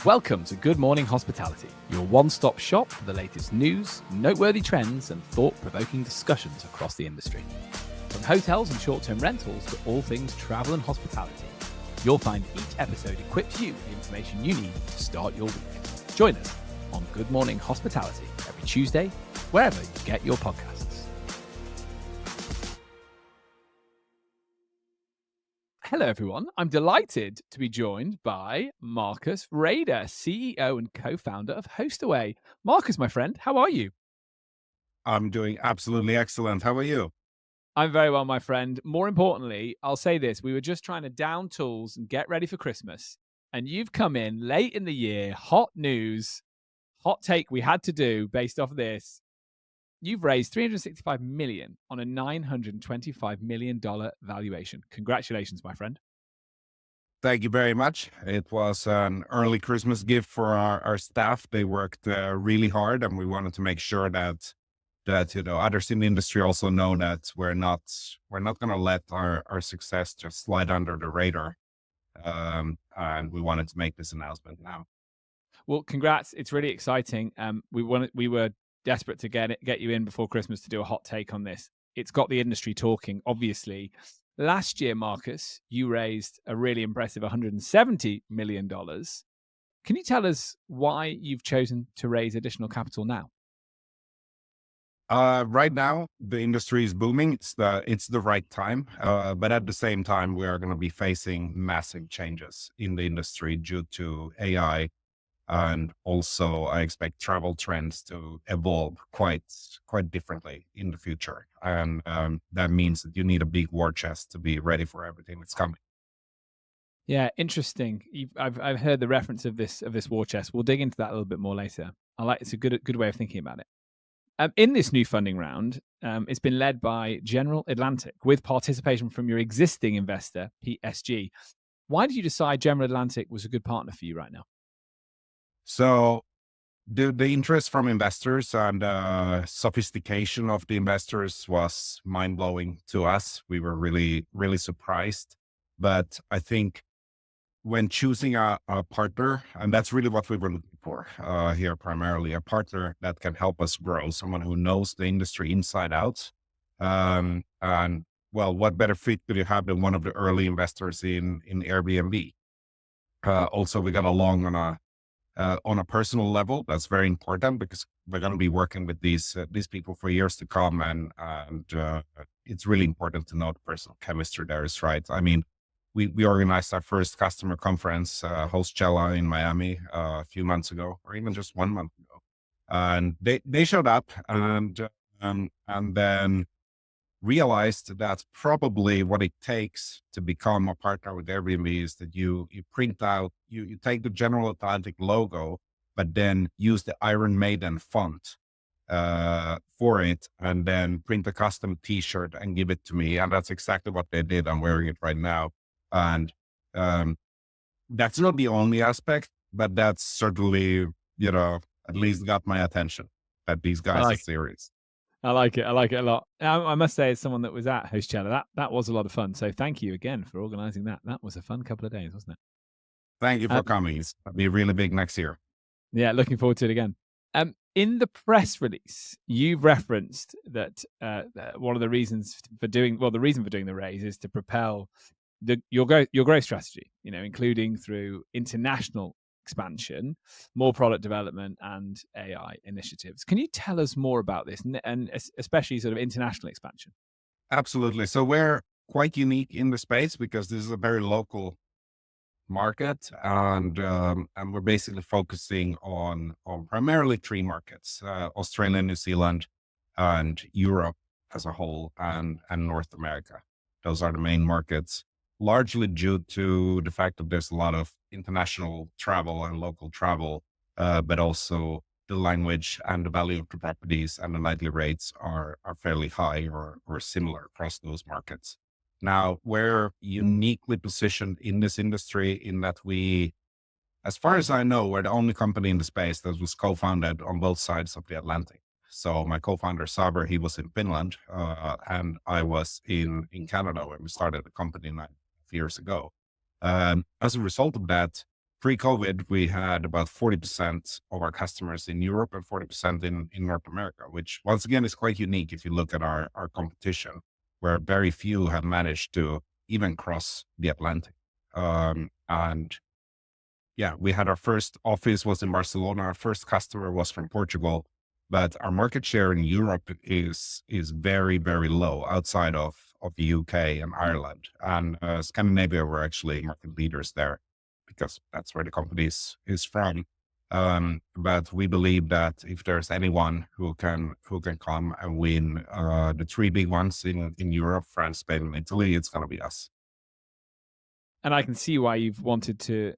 Welcome to Good Morning Hospitality, your one-stop shop for the latest news, noteworthy trends, and thought-provoking discussions across the industry. From hotels and short-term rentals to all things travel and hospitality, you'll find each episode equips you with the information you need to start your week. Join us on Good Morning Hospitality every Tuesday, wherever you get your podcasts. Hello, everyone. I'm delighted to be joined by Marcus Rader, CEO and co-founder of Hostaway. Marcus, my friend, how are you? I'm doing absolutely excellent. How are you? I'm very well, my friend. More importantly, I'll say this. We were just trying to down tools and get ready for Christmas, and you've come in late in the year, hot news, hot take we had to do based off of this. You've raised $365 million on a $925 million valuation. Congratulations, my friend. Thank you very much. It was an early Christmas gift for our staff. They worked really hard, and we wanted to make sure that others in the industry also know that we're not going to let our success just slide under the radar. And we wanted to make this announcement now. Well, congrats. It's really exciting. We were desperate to get you in before Christmas to do a hot take on this. It's got the industry talking, obviously. Last year, Marcus, you raised a really impressive $170 million. Can you tell us why you've chosen to raise additional capital now? Right now, the industry is booming. It's the right time. But at the same time, we are going to be facing massive changes in the industry due to AI. And also, I expect travel trends to evolve quite differently in the future. And that means that you need a big war chest to be ready for everything that's coming. Yeah, interesting. I've heard the reference of this war chest. We'll dig into that a little bit more later. It's a good way of thinking about it. In this new funding round, it's been led by General Atlantic with participation from your existing investor, PSG. Why did you decide General Atlantic was a good partner for you right now? So the interest from investors and sophistication of the investors was mind blowing to us. We were really, really surprised. But I think when choosing a partner, and that's really what we were looking for here, primarily a partner that can help us grow, someone who knows the industry inside out. And well, what better fit could you have than one of the early investors in Airbnb? Also, we got along on a personal level. That's very important because we're going to be working with these people for years to come, and it's really important to know the personal chemistry there is right. I mean, we organized our first customer conference, Hostaway in Miami, a few months ago, or even just 1 month ago, and they showed up and then realized that probably what it takes to become a partner with Airbnb is that you print out, you take the General Atlantic logo, but then use the Iron Maiden font for it, and then print a custom T-shirt and give it to me. And that's exactly what they did. I'm wearing it right now. And that's not the only aspect, but that's certainly, at least got my attention that these guys are serious. I like it. I like it a lot. I must say, as someone that was at Hostaway, that was a lot of fun. So thank you again for organizing that. That was a fun couple of days, wasn't it? Thank you for coming. It'll be really big next year. Yeah, looking forward to it again. In the press release, you've referenced that one of the reasons for doing the raise is to propel your growth strategy. Including through international expansion, more product development, and AI initiatives. Can you tell us more about this, and especially sort of international expansion? Absolutely. So we're quite unique in the space because this is a very local market, and we're basically focusing on primarily three markets: Australia, New Zealand, and Europe as a whole, and North America. Those are the main markets, largely due to the fact that there's a lot of international travel and local travel, but also the language and the value of the properties and the nightly rates are fairly high or similar across those markets. Now, we're uniquely positioned in this industry in that we, as far as I know, we're the only company in the space that was co-founded on both sides of the Atlantic. So my co-founder, Saber, he was in Finland, and I was in Canada when we started the company 9 years ago. As a result of that, pre-COVID, we had about 40% of our customers in Europe and 40% in North America, which once again is quite unique if you look at our competition, where very few have managed to even cross the Atlantic. And yeah, we had our first office was in Barcelona. Our first customer was from Portugal, but our market share in Europe is very, very low outside of the UK and Ireland. And Scandinavia, we're actually market leaders there because that's where the company is from. But we believe that if there's anyone who can come and win the three big ones in Europe, France, Spain, and Italy, it's going to be us. And I can see why you've wanted to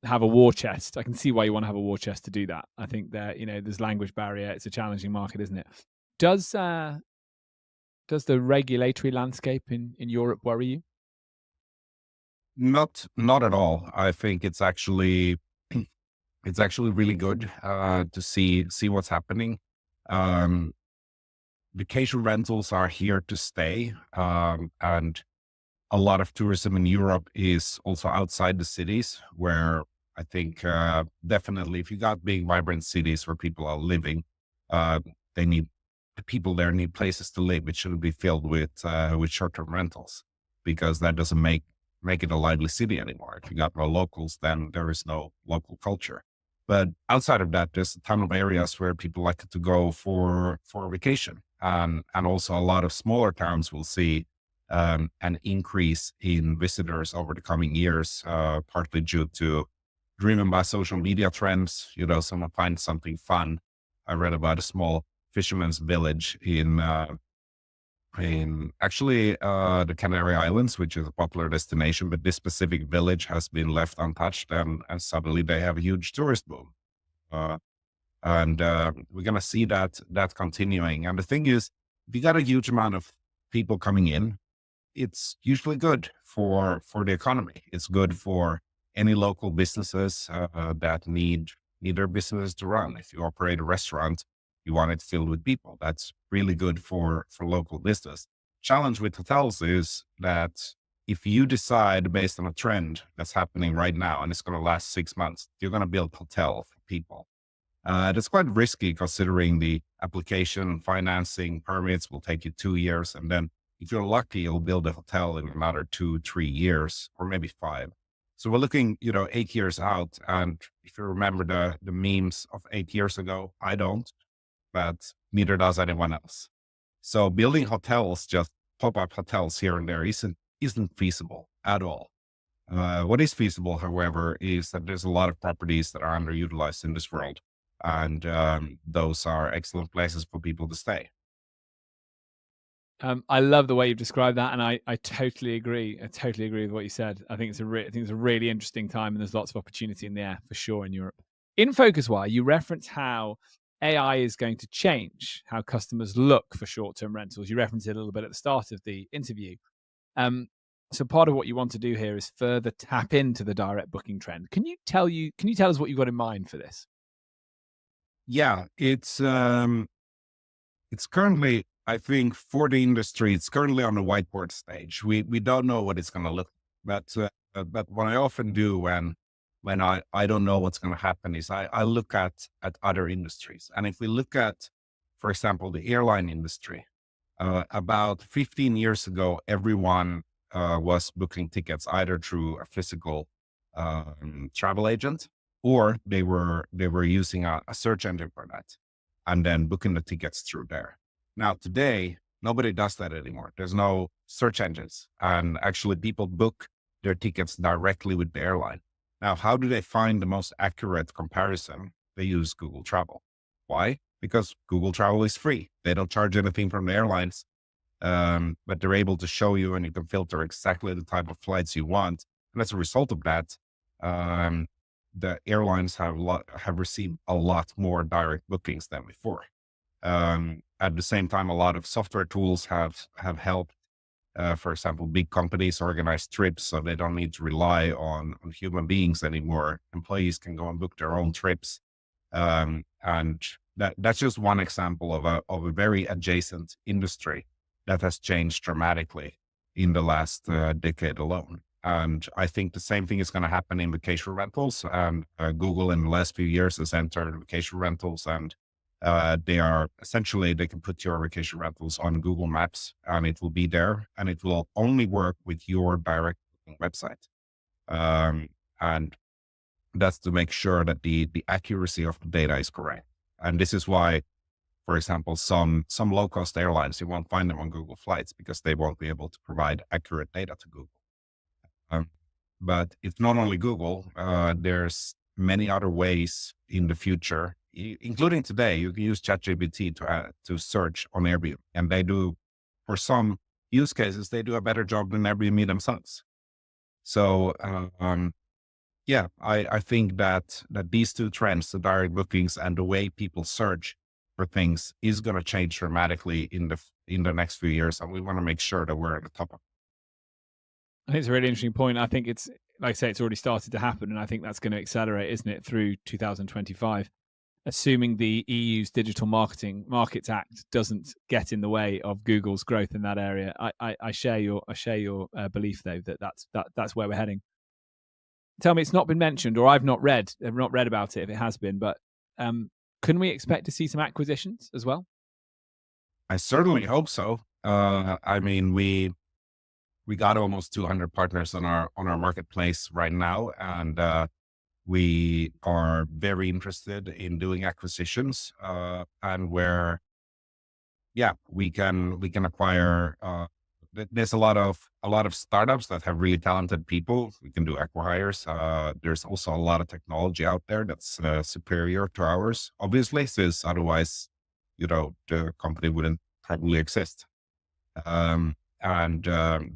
have a war chest. I can see why you want to have a war chest to do that. I think that, there's language barrier. It's a challenging market, isn't it? Does the regulatory landscape in Europe worry you? Not at all. I think it's actually really good to see what's happening. Vacation rentals are here to stay, and a lot of tourism in Europe is also outside the cities, where I think definitely if you got big, vibrant cities where people are living, the people there need places to live. It shouldn't be filled with short-term rentals, because that doesn't make it a lively city anymore. If you got no locals, then there is no local culture. But outside of that, there's a ton of areas where people like to go for vacation, and also a lot of smaller towns will see an increase in visitors over the coming years, partly due to driven by social media trends. Someone finds something fun. I read about a small fisherman's village in actually the Canary Islands, which is a popular destination, but this specific village has been left untouched, and suddenly they have a huge tourist boom. And we're going to see that continuing. And the thing is, if you got a huge amount of people coming in, it's usually good for the economy. It's good for any local businesses that need their businesses to run. If you operate a restaurant, you want it filled with people. That's really good for local business. Challenge with hotels is that if you decide based on a trend that's happening right now, and it's going to last 6 months, you're going to build a hotel for people. That's quite risky, considering the application, financing, permits will take you 2 years. And then if you're lucky, you'll build a hotel in another 2-3 years, or maybe 5. So we're looking, 8 years out. And if you remember the memes of 8 years ago, I don't, but neither does anyone else. So building hotels, just pop-up hotels here and there, isn't feasible at all. What is feasible, however, is that there's a lot of properties that are underutilized in this world. And those are excellent places for people to stay. I love the way you've described that, and I totally agree. I totally agree with what you said. I think it's a really interesting time, and there's lots of opportunity in the air for sure in Europe. In FocusWire, you reference how AI is going to change how customers look for short-term rentals. You referenced it a little bit at the start of the interview. So part of what you want to do here is further tap into the direct booking trend. Can you tell us what you've got in mind for this? Yeah, it's currently, I think, for the industry, it's currently on the whiteboard stage. We don't know what it's going to look like, but what I often do when I don't know what's going to happen is I look at other industries. And if we look at, for example, the airline industry, about 15 years ago, everyone was booking tickets either through a physical travel agent, or they were using a search engine for that, and then booking the tickets through there. Now, today, nobody does that anymore. There's no search engines, and actually people book their tickets directly with the airline. Now, how do they find the most accurate comparison? They use Google Travel. Why? Because Google Travel is free. They don't charge anything from the airlines, but they're able to show you, and you can filter exactly the type of flights you want. And as a result of that, the airlines have received a lot more direct bookings than before. At the same time, a lot of software tools have helped. For example, big companies organize trips, so they don't need to rely on human beings anymore. Employees can go and book their own trips, and that's just one example of a very adjacent industry that has changed dramatically in the last decade alone. And I think the same thing is going to happen in vacation rentals. And Google in the last few years has entered vacation rentals, and they are essentially, they can put your vacation rentals on Google Maps and it will be there, and it will only work with your direct website. And that's to make sure that the accuracy of the data is correct. And this is why, for example, some low cost airlines, you won't find them on Google Flights because they won't be able to provide accurate data to Google. But it's not only Google. There's many other ways in the future, including today. You can use ChatGPT to search on Airbnb, and they do, for some use cases, they do a better job than Airbnb themselves. So yeah, I think that these two trends, the direct bookings and the way people search for things, is going to change dramatically in the next few years, and we want to make sure that we're at the top of. I think it's a really interesting point. I think it's, like I say, it's already started to happen, and I think that's going to accelerate, isn't it, through 2025, assuming the EU's Digital Markets Act doesn't get in the way of Google's growth in that area. I share your belief, though, that's where we're heading. Tell me, it's not been mentioned, or I've not read about it if it has been, but can we expect to see some acquisitions as well? I certainly hope so. I mean, we got almost 200 partners on our marketplace right now, and we are very interested in doing acquisitions, and where, yeah, we can acquire. There's a lot of startups that have really talented people. We can do acquihires. There's also a lot of technology out there that's superior to ours, obviously, since otherwise, the company wouldn't probably exist. And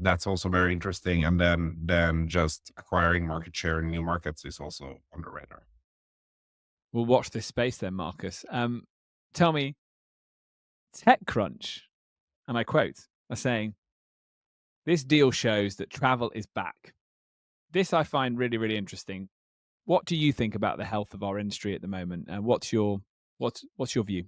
that's also very interesting. And then just acquiring market share in new markets is also on the radar. We'll watch this space then, Marcus. Tell me, TechCrunch, and I quote, are saying, "This deal shows that travel is back." This I find really, really interesting. What do you think about the health of our industry at the moment? And what's your view?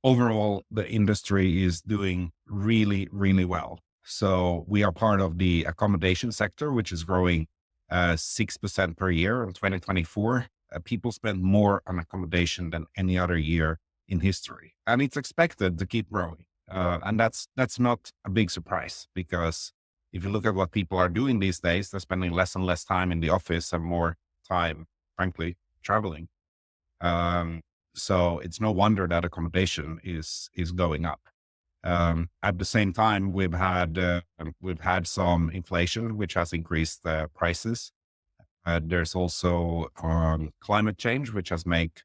Overall, the industry is doing really, really well. So we are part of the accommodation sector, which is growing 6% per year in 2024. People spend more on accommodation than any other year in history, and it's expected to keep growing. And that's not a big surprise, because if you look at what people are doing these days, they're spending less and less time in the office and more time, frankly, traveling. So it's no wonder that accommodation is going up. At the same time, we've had some inflation, which has increased prices. There's also climate change, which has made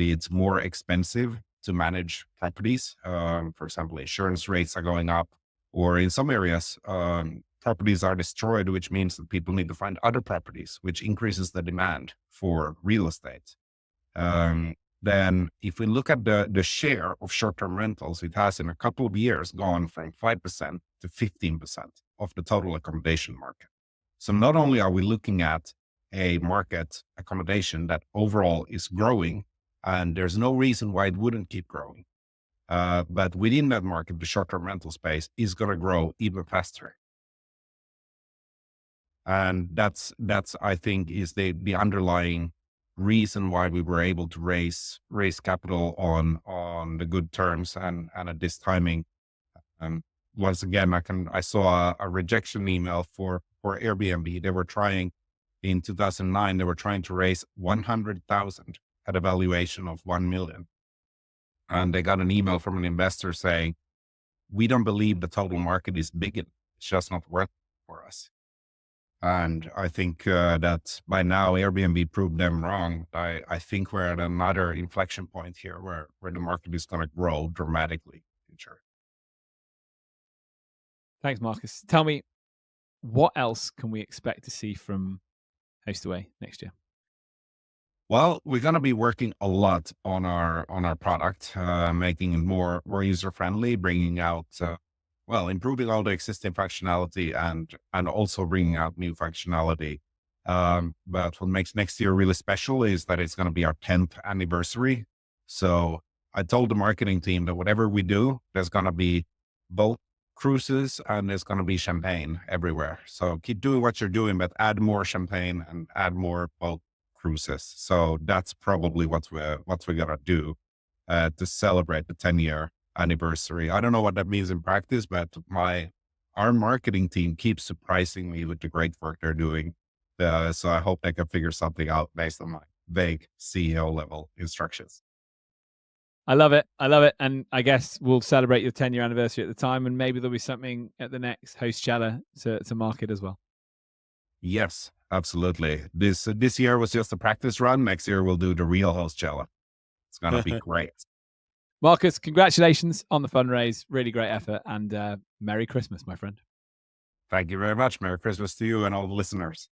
it more expensive to manage properties. For example, insurance rates are going up, or in some areas, properties are destroyed, which means that people need to find other properties, which increases the demand for real estate. Then if we look at the share of short-term rentals, it has in a couple of years gone from 5% to 15% of the total accommodation market. So not only are we looking at a market accommodation that overall is growing, and there's no reason why it wouldn't keep growing, but within that market, the short-term rental space is going to grow even faster. And that's I think is the underlying reason why we were able to raise capital on the good terms and at this timing. Once again, I saw a rejection email for Airbnb. They were trying in 2009. They were trying to raise 100,000 at a valuation of 1 million, and they got an email from an investor saying, "We don't believe the total market is big enough. It's just not worth it for us." And I think that by now Airbnb proved them wrong. I think we're at another inflection point here where the market is going to grow dramatically in the future. Thanks, Marcus. Tell me, what else can we expect to see from Hostaway next year? Well, we're going to be working a lot on our product, making it more user friendly, bringing out improving all the existing functionality and also bringing out new functionality. But what makes next year really special is that it's going to be our 10th anniversary. So I told the marketing team that whatever we do, there's going to be both cruises and there's going to be champagne everywhere. So keep doing what you're doing, but add more champagne and add more boat cruises. So that's probably what we're gonna do to celebrate the 10-year anniversary. I don't know what that means in practice, but our marketing team keeps surprising me with the great work they're doing. So I hope they can figure something out based on my vague CEO level instructions. I love it. I love it. And I guess we'll celebrate your 10-year anniversary at the time, and maybe there'll be something at the next Hostaway to market as well. Yes, absolutely. This year was just a practice run. Next year we'll do the real Hostaway. It's going to be great. Marcus, congratulations on the fundraise. Really great effort, and Merry Christmas, my friend. Thank you very much. Merry Christmas to you and all the listeners.